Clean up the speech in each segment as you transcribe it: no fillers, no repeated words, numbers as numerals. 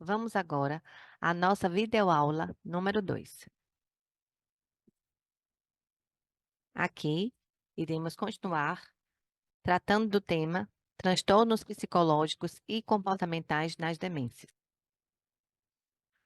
Vamos agora à nossa videoaula número 2. Aqui, iremos continuar tratando do tema transtornos psicológicos e comportamentais nas demências.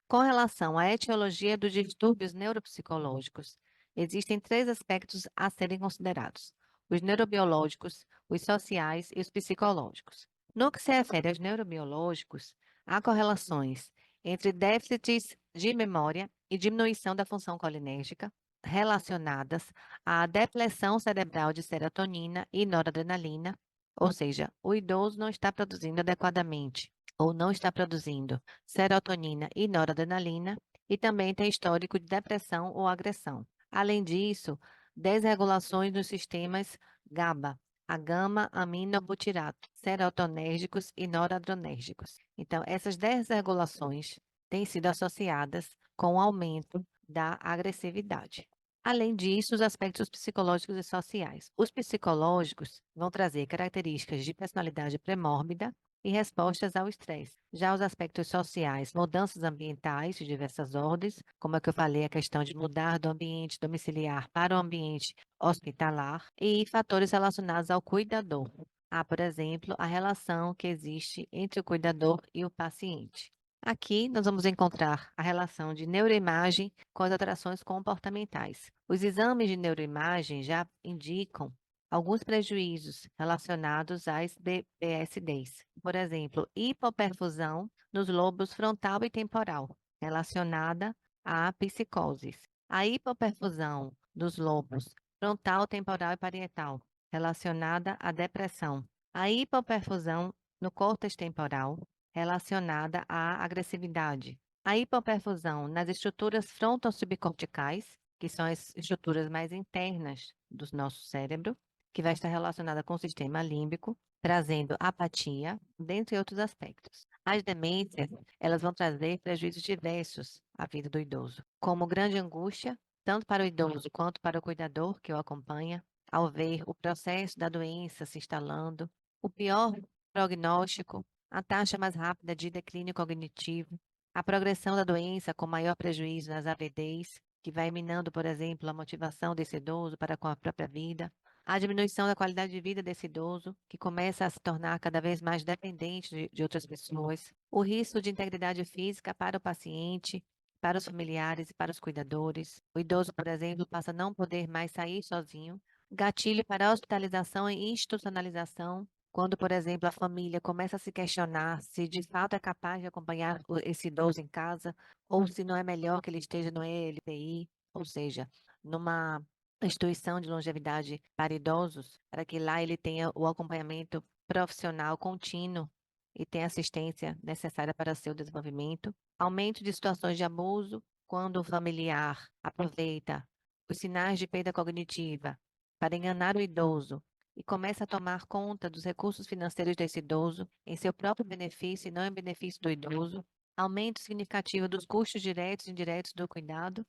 Com relação à etiologia dos distúrbios neuropsicológicos, existem 3 aspectos a serem considerados: os neurobiológicos, os sociais e os psicológicos. No que se refere aos neurobiológicos, há correlações entre déficits de memória e diminuição da função colinérgica relacionadas à depressão cerebral de serotonina e noradrenalina, ou seja, o idoso não está produzindo adequadamente ou não está produzindo serotonina e noradrenalina, e também tem histórico de depressão ou agressão. Além disso, desregulações nos sistemas GABA, a gama-aminobutirato, serotonérgicos e noradrenérgicos. Então, essas desregulações têm sido associadas com o aumento da agressividade. Além disso, os aspectos psicológicos e sociais. Os psicológicos vão trazer características de personalidade pré-mórbida, e respostas ao estresse. Já os aspectos sociais, mudanças ambientais de diversas ordens, como é que eu falei, a questão de mudar do ambiente domiciliar para o ambiente hospitalar, e fatores relacionados ao cuidador. Há, por exemplo, a relação que existe entre o cuidador e o paciente. Aqui nós vamos encontrar a relação de neuroimagem com as alterações comportamentais. Os exames de neuroimagem já indicam alguns prejuízos relacionados às BPSDs. Por exemplo, hipoperfusão nos lobos frontal e temporal, relacionada à psicoses. A hipoperfusão dos lobos frontal, temporal e parietal, relacionada à depressão. A hipoperfusão no córtex temporal, relacionada à agressividade. A hipoperfusão nas estruturas frontossubcorticais, que são as estruturas mais internas do nosso cérebro, que vai estar relacionada com o sistema límbico, trazendo apatia, dentre outros aspectos. As demências, elas vão trazer prejuízos diversos à vida do idoso, como grande angústia, tanto para o idoso quanto para o cuidador que o acompanha, ao ver o processo da doença se instalando, o pior prognóstico, a taxa mais rápida de declínio cognitivo, a progressão da doença com maior prejuízo nas AVDs, que vai minando, por exemplo, a motivação desse idoso para com a própria vida, a diminuição da qualidade de vida desse idoso, que começa a se tornar cada vez mais dependente de outras pessoas, o risco de integridade física para o paciente, para os familiares e para os cuidadores. O idoso, por exemplo, passa a não poder mais sair sozinho, gatilho para hospitalização e institucionalização, quando, por exemplo, a família começa a se questionar se de fato é capaz de acompanhar esse idoso em casa, ou se não é melhor que ele esteja no ELTI, ou seja, numa instituição de longevidade para idosos, para que lá ele tenha o acompanhamento profissional contínuo e tenha assistência necessária para seu desenvolvimento. Aumento de situações de abuso, quando o familiar aproveita os sinais de perda cognitiva para enganar o idoso e começa a tomar conta dos recursos financeiros desse idoso em seu próprio benefício e não em benefício do idoso. Aumento significativo dos custos diretos e indiretos do cuidado,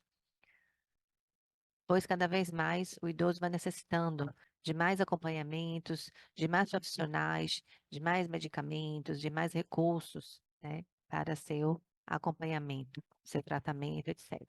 pois cada vez mais o idoso vai necessitando de mais acompanhamentos, de mais profissionais, de mais medicamentos, de mais recursos, né, para seu acompanhamento, seu tratamento, etc.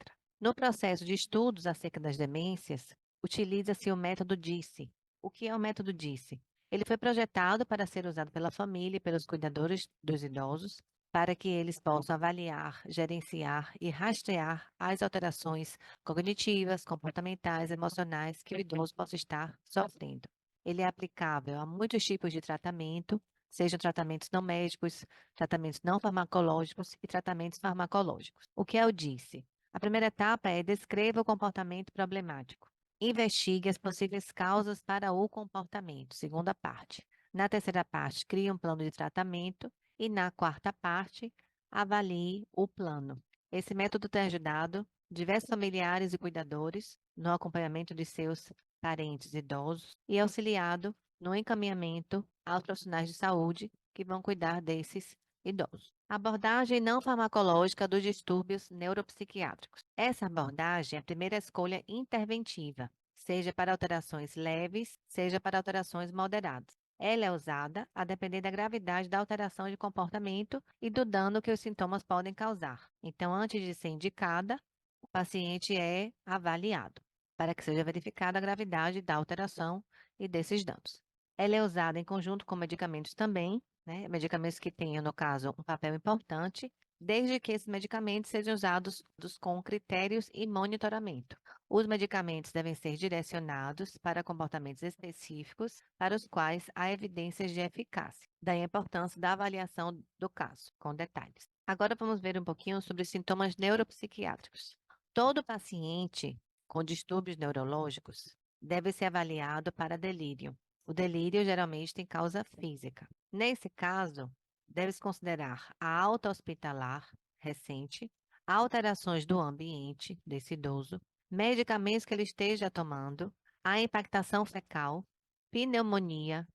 No processo de estudos acerca das demências, utiliza-se o método DISC. O que é o método DISC? Ele foi projetado para ser usado pela família e pelos cuidadores dos idosos, para que eles possam avaliar, gerenciar e rastrear as alterações cognitivas, comportamentais, emocionais que o idoso possa estar sofrendo. Ele é aplicável a muitos tipos de tratamento, sejam tratamentos não médicos, tratamentos não farmacológicos e tratamentos farmacológicos. O que é o DISC? A primeira etapa é descreva o comportamento problemático. Investigue as possíveis causas para o comportamento, segunda parte. Na terceira parte, crie um plano de tratamento e na quarta parte, avalie o plano. Esse método tem ajudado diversos familiares e cuidadores no acompanhamento de seus parentes idosos e auxiliado no encaminhamento aos profissionais de saúde que vão cuidar desses idosos. Abordagem não farmacológica dos distúrbios neuropsiquiátricos. Essa abordagem é a primeira escolha interventiva, seja para alterações leves, seja para alterações moderadas. Ela é usada a depender da gravidade da alteração de comportamento e do dano que os sintomas podem causar. Então, antes de ser indicada, o paciente é avaliado para que seja verificada a gravidade da alteração e desses danos. Ela é usada em conjunto com medicamentos também, né? Medicamentos que tenham, no caso, um papel importante, desde que esses medicamentos sejam usados com critérios e monitoramento. Os medicamentos devem ser direcionados para comportamentos específicos para os quais há evidências de eficácia. Daí a importância da avaliação do caso, com detalhes. Agora vamos ver um pouquinho sobre os sintomas neuropsiquiátricos. Todo paciente com distúrbios neurológicos deve ser avaliado para delírio. O delírio geralmente tem causa física. Nesse caso, deve-se considerar a alta hospitalar recente, alterações do ambiente desse idoso, medicamentos que ele esteja tomando, a impactação fecal, pneumonia,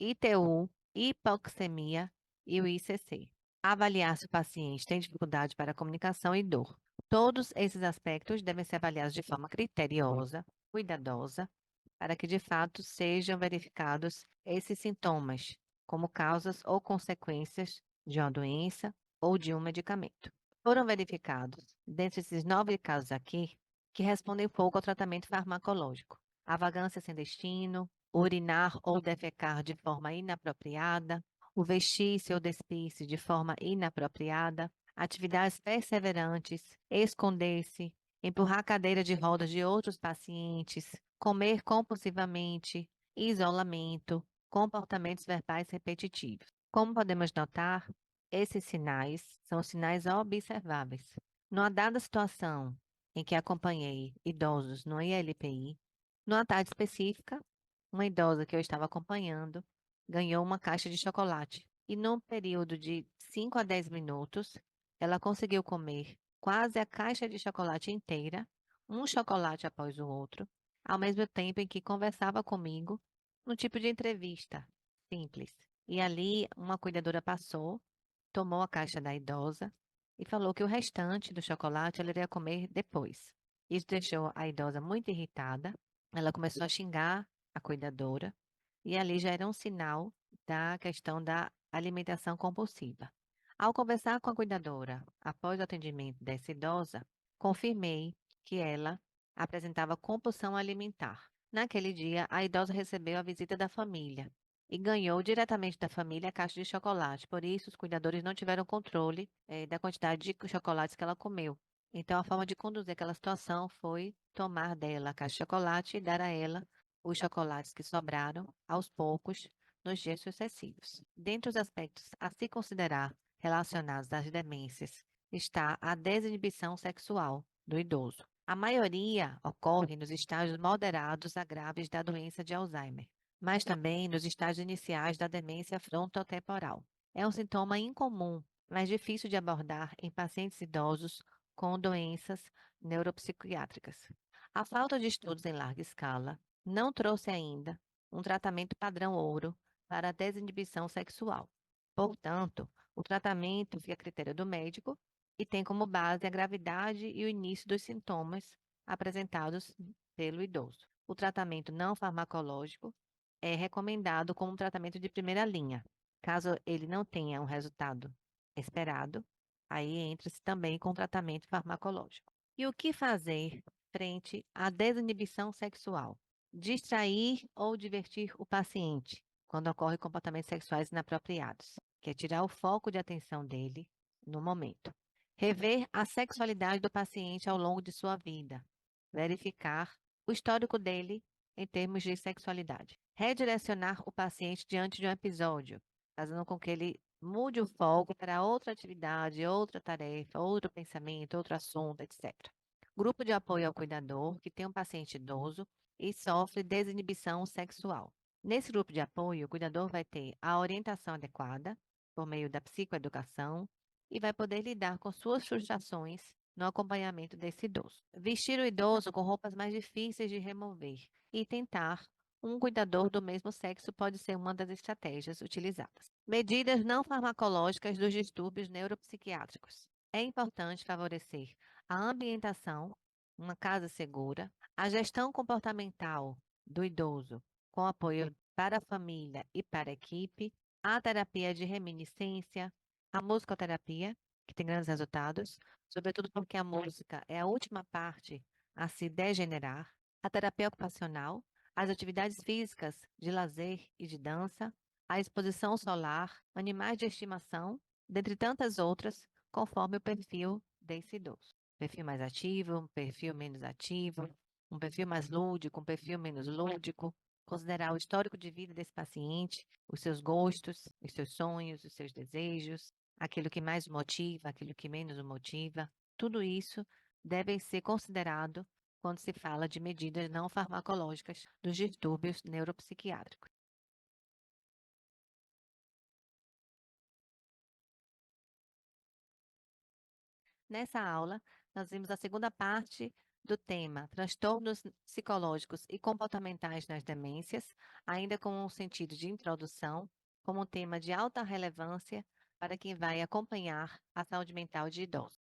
ITU, hipoxemia e o ICC. Avaliar se o paciente tem dificuldade para a comunicação e dor. Todos esses aspectos devem ser avaliados de forma criteriosa, cuidadosa, para que de fato sejam verificados esses sintomas, como causas ou consequências de uma doença ou de um medicamento. Foram verificados, dentre esses 9 casos aqui, que respondem pouco ao tratamento farmacológico: a vagância sem destino, urinar ou defecar de forma inapropriada, o vestir-se ou despir-se de forma inapropriada, atividades perseverantes, esconder-se, empurrar a cadeira de rodas de outros pacientes, comer compulsivamente, isolamento, comportamentos verbais repetitivos. Como podemos notar, esses sinais são sinais observáveis. Numa dada situação em que acompanhei idosos no ILPI, numa tarde específica, uma idosa que eu estava acompanhando ganhou uma caixa de chocolate e, num período de 5 a 10 minutos, ela conseguiu comer quase a caixa de chocolate inteira, um chocolate após o outro, ao mesmo tempo em que conversava comigo, num tipo de entrevista simples. E ali, uma cuidadora passou, tomou a caixa da idosa e falou que o restante do chocolate ela iria comer depois. Isso deixou a idosa muito irritada. Ela começou a xingar a cuidadora e ali já era um sinal da questão da alimentação compulsiva. Ao conversar com a cuidadora após o atendimento dessa idosa, confirmei que ela apresentava compulsão alimentar. Naquele dia, a idosa recebeu a visita da família e ganhou diretamente da família a caixa de chocolate. Por isso, os cuidadores não tiveram controle, da quantidade de chocolates que ela comeu. Então, a forma de conduzir aquela situação foi tomar dela a caixa de chocolate e dar a ela os chocolates que sobraram, aos poucos, nos dias sucessivos. Dentre os aspectos a se considerar relacionados às demências está a desinibição sexual do idoso. A maioria ocorre nos estágios moderados a graves da doença de Alzheimer, mas também nos estágios iniciais da demência frontotemporal. É um sintoma incomum, mas difícil de abordar em pacientes idosos com doenças neuropsiquiátricas. A falta de estudos em larga escala não trouxe ainda um tratamento padrão ouro para a desinibição sexual. Portanto, o tratamento fica a critério do médico e tem como base a gravidade e o início dos sintomas apresentados pelo idoso. O tratamento não farmacológico é recomendado como um tratamento de primeira linha. Caso ele não tenha um resultado esperado, aí entra-se também com tratamento farmacológico. E o que fazer frente à desinibição sexual? Distrair ou divertir o paciente quando ocorrem comportamentos sexuais inapropriados, que é tirar o foco de atenção dele no momento. Rever a sexualidade do paciente ao longo de sua vida. Verificar o histórico dele em termos de sexualidade. Redirecionar o paciente diante de um episódio, fazendo com que ele mude o foco para outra atividade, outra tarefa, outro pensamento, outro assunto, etc. Grupo de apoio ao cuidador que tem um paciente idoso e sofre desinibição sexual. Nesse grupo de apoio, o cuidador vai ter a orientação adequada por meio da psicoeducação e vai poder lidar com suas frustrações no acompanhamento desse idoso. Vestir o idoso com roupas mais difíceis de remover e tentar um cuidador do mesmo sexo pode ser uma das estratégias utilizadas. Medidas não farmacológicas dos distúrbios neuropsiquiátricos. É importante favorecer a ambientação, uma casa segura, a gestão comportamental do idoso, com apoio para a família e para a equipe, a terapia de reminiscência, a musicoterapia, que tem grandes resultados, sobretudo porque a música é a última parte a se degenerar, a terapia ocupacional, as atividades físicas de lazer e de dança, a exposição solar, animais de estimação, dentre tantas outras, conforme o perfil desse idoso. Perfil mais ativo, um perfil menos ativo, um perfil mais lúdico, um perfil menos lúdico, considerar o histórico de vida desse paciente, os seus gostos, os seus sonhos, os seus desejos, aquilo que mais o motiva, aquilo que menos o motiva. Tudo isso deve ser considerado quando se fala de medidas não farmacológicas dos distúrbios neuropsiquiátricos. Nessa aula, nós vimos a segunda parte do tema transtornos psicológicos e comportamentais nas demências, ainda com um sentido de introdução, como um tema de alta relevância para quem vai acompanhar a saúde mental de idosos.